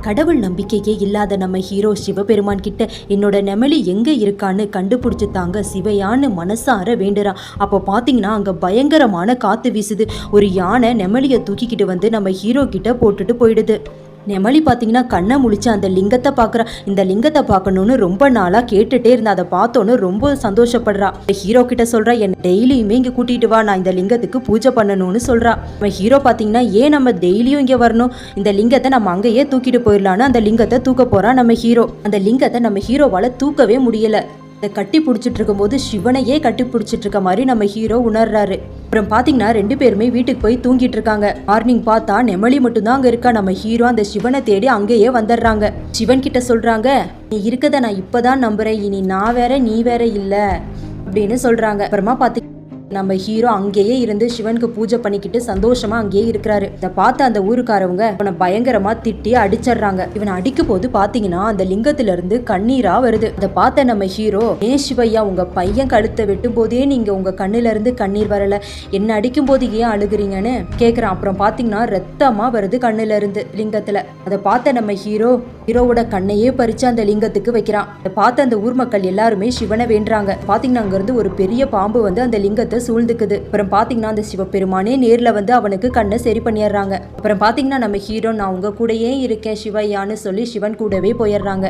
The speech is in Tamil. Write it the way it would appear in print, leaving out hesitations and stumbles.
கடவுள் நம்பிக்கையே இல்லாத நம்ம ஹீரோ சிவபெருமான் கிட்ட என்னோட நெமலி எங்க இருக்கான்னு கண்டுபிடிச்சு தாங்க சிவையான்னு மனசார வேண்டுறான். அப்போ பாத்தீங்கன்னா அங்க பயங்கரமான காத்து வீசுது. ஒரு யானை நெமலியை தூக்கிக்கிட்டு வந்து நம்ம ஹீரோ கிட்ட போட்டுட்டு போயிடுது. நெமலி பார்த்தீங்கன்னா கண்ணை முழிச்சு அந்த லிங்கத்தை பார்க்குறா. இந்த லிங்கத்தை பார்க்கணுன்னு ரொம்ப நாளாக கேட்டுட்டே இருந்தா. அதை பார்த்தோன்னு ரொம்ப சந்தோஷப்படுறா. ஹீரோ கிட்ட சொல்றா, என்னை டெய்லியுமே இங்கே கூட்டிட்டு வா, நான் இந்த லிங்கத்துக்கு பூஜை பண்ணணும்னு சொல்றா. நம்ம ஹீரோ பார்த்தீங்கன்னா ஏன் நம்ம டெய்லியும் இங்கே வரணும், இந்த லிங்கத்தை நம்ம அங்கேயே தூக்கிட்டு போயிடலான்னு அந்த லிங்கத்தை தூக்க போறா நம்ம ஹீரோ. அந்த லிங்கத்தை நம்ம ஹீரோவால் தூக்கவே முடியல. இதை கட்டி பிடிச்சிட்டு இருக்கும்போது சிவனையே கட்டி பிடிச்சிட்டு இருக்க மாதிரி நம்ம ஹீரோ உணர்றாரு. அப்புறம் பாத்தீங்கன்னா 2 பேருமே வீட்டுக்கு போய் தூங்கிட்டு இருக்காங்க. மார்னிங் பார்த்தா நெமலி மட்டும்தான் அங்க இருக்கா. நம்ம ஹீரோ அந்த சிவனை தேடி அங்கேயே வந்துடுறாங்க. சிவன் கிட்ட சொல்றாங்க, நீ இருக்கதை நான் இப்பதான் நம்புறேன், இனி நான் வேற நீ வேற இல்ல அப்படின்னு சொல்றாங்க. அப்புறமா பாத்தீங்கன்னா நம்ம ஹீரோ அங்கேயே இருந்து சிவனுக்கு பூஜை பண்ணிக்கிட்டு சந்தோஷமா அங்கேயே இருக்கிறாரு. இதை பார்த்து அந்த ஊருக்காரவங்க இவனை பயங்கரமா திட்டி அடிச்சிடுறாங்க. இவனை அடிக்கும் போது பாத்தீங்கன்னா அந்த லிங்கத்துல இருந்து கண்ணீரா வருது. அதை பார்த்த நம்ம ஹீரோ, ஏன் சிவையா உங்க பையன் கழுத்தை வெட்டும் போதே நீங்க உங்க கண்ணுல இருந்து கண்ணீர் வரல, என்ன அடிக்கும் போது ஏன் அழுகுறீங்கன்னு கேக்குறான். அப்புறம் பாத்தீங்கன்னா ரத்தமா வருது கண்ணுல இருந்து லிங்கத்துல. அதை பார்த்த நம்ம ஹீரோவோட கண்ணையே பறிச்சு அந்த லிங்கத்துக்கு வைக்கிறான். அதை பார்த்த அந்த ஊர் மக்கள் எல்லாருமே சிவனை வேண்டுறாங்க. பாத்தீங்கன்னா அங்க இருந்து ஒரு பெரிய பாம்பு வந்து அந்த லிங்கத்தை சூழ்ந்துக்குது. அப்புறம் பாத்தீங்கன்னா அந்த சிவபெருமானே நேர்ல வந்து அவனுக்கு கண்ணை சரி பண்ணிடுறாங்க. அப்புறம் பாத்தீங்கன்னா நம்ம ஹீரோ, நான் உங்க கூடயே இருக்கேன் சிவையான்னு சொல்லி சிவன் கூடவே போயிடுறாங்க.